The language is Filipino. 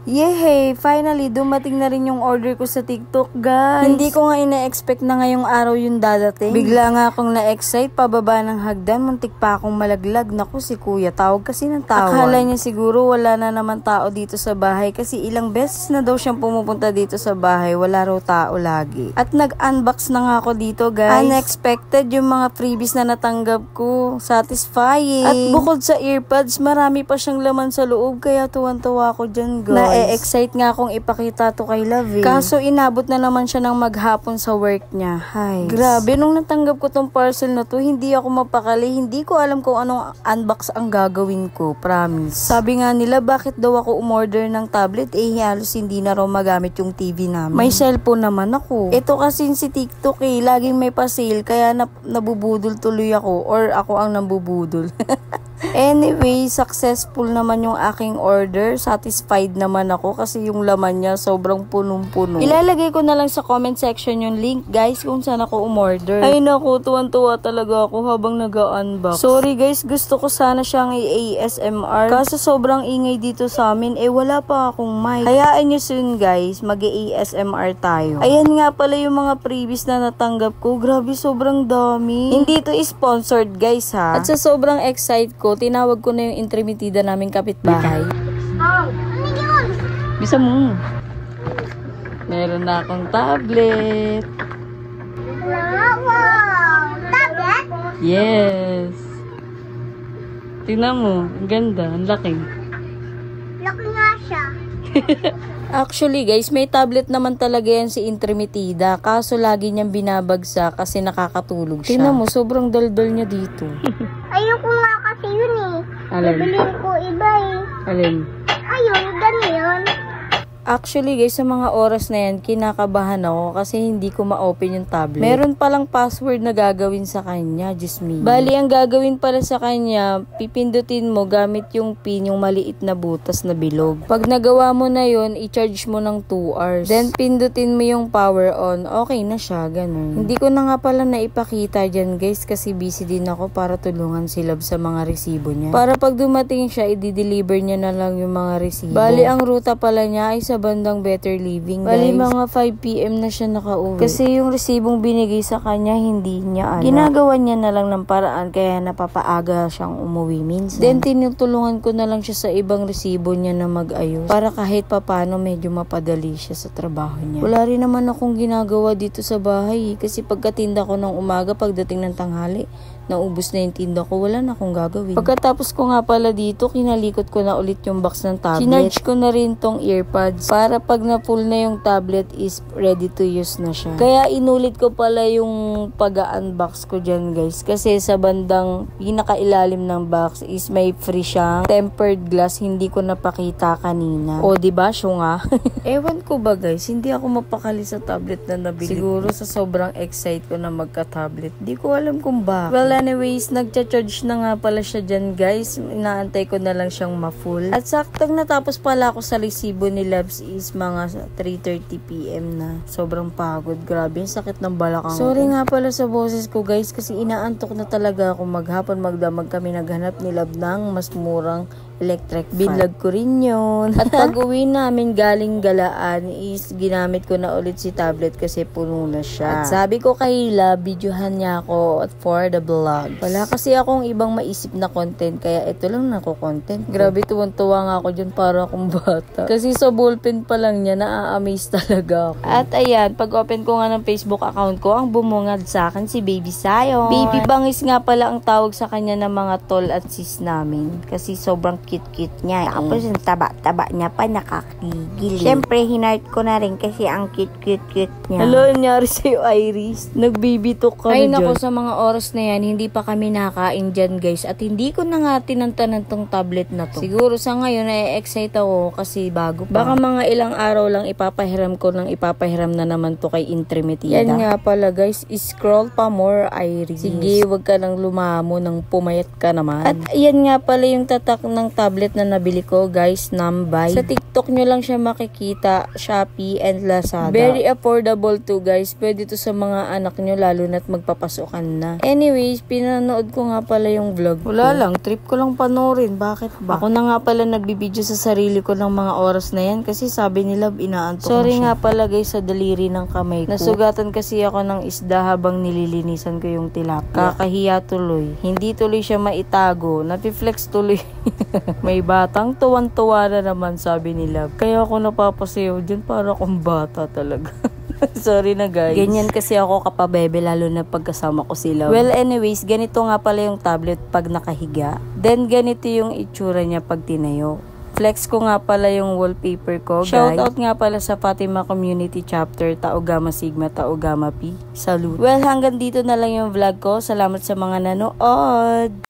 Yehey! Finally, dumating na rin yung order ko sa TikTok, guys. Hindi ko nga ina-expect na ngayong araw yung dadating. Bigla nga akong na-excite, pababa ng hagdan, muntik pa akong malaglag. Naku, si kuya, tawag kasi ng tawag. Akala niya siguro wala na naman tao dito sa bahay kasi ilang beses na daw siyang pumupunta dito sa bahay, wala raw tao lagi. At nag-unbox na nga ako dito, guys. Unexpected yung mga freebies na natanggap ko. Satisfying. At bukod sa earpods, marami pa siyang laman sa loob, kaya tuwan-tuwa ako dyan, guys. Na-excite nga akong ipakita to kay Love. Kaso inabot na naman siya ng maghapon sa work niya. Hay. Grabe, nung natanggap ko tong parcel na to, hindi ako mapakali. Hindi ko alam kung anong unbox ang gagawin ko. Promise. Sabi nga nila, bakit daw ako umorder ng tablet? Halos hindi na raw magamit yung TV namin. May cellphone naman ako. Ito kasi si TikTok laging may pa-sale. Kaya nabubudol tuloy ako. Or ako ang nabubudol. Anyway, successful naman yung aking order. Satisfied naman ako kasi yung laman niya sobrang punong-puno. Ilalagay ko na lang sa comment section yung link, guys, kung saan ako umorder. Ay naku, tuwan-tuwa talaga ako habang nag-unbox. Sorry guys, gusto ko sana siyang i-ASMR. Kaso sobrang ingay dito sa amin, wala pa akong mic. Hayaan nyo soon guys, mag-ASMR tayo. Ayan nga pala yung mga previous na natanggap ko. Grabe, sobrang dami. Hindi ito sponsored guys ha. At sa sobrang excite ko, tinawag ko na yung intermitida naming kapitbahay. Ano yun? Bisa mo. Meron na akong tablet. Wow! Tablet? Yes. Tingnan mo. Ang ganda. Ang laki. Laki nga siya. Actually guys, may tablet naman talaga yan si intermitida. Kaso lagi niyang binabagsak kasi nakakatulog siya. Tingnan mo, sobrang daldal niya dito. Ayoko nga kasi yun Alin? Bibilin ko iba Alin? Ayun, ganyan. Actually guys, sa mga oras na yan, kinakabahan ako kasi hindi ko ma-open yung tablet. Meron palang password na gagawin sa kanya, just me. Bali, ang gagawin pala sa kanya, pipindutin mo gamit yung pin, yung maliit na butas na bilog. Pag nagawa mo na yun, i-charge mo ng 2 hours. Then, pindutin mo yung power on, okay na siya, ganun. Hindi ko na nga pala naipakita dyan guys kasi busy din ako para tulungan si Love sa mga resibo niya. Para pag dumating siya, i-deliver niya na lang yung mga resibo. Bali, ang ruta pala niya ay sa bandang Better Living, guys. Bali, mga 5 PM na siya nakauwi. Kasi yung resibong binigay sa kanya, hindi niya alam. Ginagawa niya na lang ng paraan, kaya napapaaga siyang umuwi minsan. Then, tinutulungan ko na lang siya sa ibang resibo niya na mag-ayos. Para kahit papano, medyo mapadali siya sa trabaho niya. Wala rin naman akong ginagawa dito sa bahay. Kasi pagkatinda ko ng umaga, pagdating ng tanghali, naubos na yung tinda ko, wala na akong gagawin. Pagkatapos ko nga pala dito, kinalikot ko na ulit yung box ng tablet. Sinarge ko na rin tong earpods para pag na-full na yung tablet is ready to use na siya. Kaya inulit ko pala yung pag-unbox ko dyan guys. Kasi sa bandang pinakailalim ng box is may free siyang tempered glass. Hindi ko napakita kanina. O diba, syunga? Ewan ko ba guys, hindi ako mapakali sa tablet na nabili. Siguro sa sobrang excite ko na magka-tablet. Di ko alam kung ba. Well, anyways, nagcha-charge na nga pala siya dyan guys. Inaantay ko na lang siyang ma-full. At saktong natapos pala ako sa resibo ni Labs is mga 3:30 PM na. Sobrang pagod. Grabe, yung sakit ng balakang. Sorry nga pala sa boses ko guys kasi inaantok na talaga ako maghapon magdamag kami naghanap ni Lab ng mas murang electric fan. Binlog ko rin yun. At pag uwi namin galing galaan is ginamit ko na ulit si tablet kasi puno na siya. At sabi ko kay Lab, videohan niya ako for the vlog. Wala kasi akong ibang maisip na content kaya ito lang nako-content. Grabe, tuwang-tuwa nga ako dyan para akong bata. Kasi sa ballpen pa lang niya, na-amaze talaga ako. At ayan, pag open ko nga ng Facebook account ko, ang bumungad sa akin si Baby Sayon. Baby Bangis nga pala ang tawag sa kanya ng mga tol at sis namin. Kasi sobrang cute-cute niya. Tapos yung taba-taba niya pa nakakigil. Siyempre, hinart ko na rin kasi ang cute-cute niya. Hello, nangyari sa'yo, Iris. Nagbibitok ka na dyan. Ay, naku, sa mga oras na yan, hindi pa kami nakain dyan, guys. At hindi ko na nga tinantanan tong tablet na to. Siguro sa ngayon, na-excite ako kasi bago pa. Baka mga ilang araw lang ipapahiram ko ng ipapahiram na naman to kay Intermitida. Yan nga pala, guys. Scroll pa more, Iris. Sige, wag ka nang lumamo nang pumayat ka naman. At yan nga pala yung tatak ng tablet na nabili ko, guys, Namby. Sa TikTok nyo lang siya makikita, Shopee and Lazada. Very affordable to, guys. Pwede to sa mga anak nyo, lalo na't magpapasukan na. Anyways, pinanood ko nga pala yung vlog ko. Wala lang, trip ko lang panoorin. Bakit ba? Ako na nga pala nagbibideo sa sarili ko ng mga oras na yan kasi sabi nila inaantok. Sorry nga pala, guys, sa daliri ng kamay ko. Nasugatan kasi ako ng isda habang nililinisan ko yung tilapia. Kakahiya tuloy. Hindi tuloy siya maitago. Napi-flex tuloy. May batang tuwan-tuwa na naman, sabi nila. Kaya ako napapasayaw dyan para akong bata talaga. Sorry na, guys. Ganyan kasi ako kapabebe, lalo na pagkasama ko sila. Well, anyways, ganito nga pala yung tablet pag nakahiga. Then, ganito yung itsura niya pag tinayo. Flex ko nga pala yung wallpaper ko, guys. Shoutout nga pala sa Fatima Community Chapter, Tau Gamma Sigma, Tau Gamma Pi. Salute. Well, hanggang dito na lang yung vlog ko. Salamat sa mga nanood.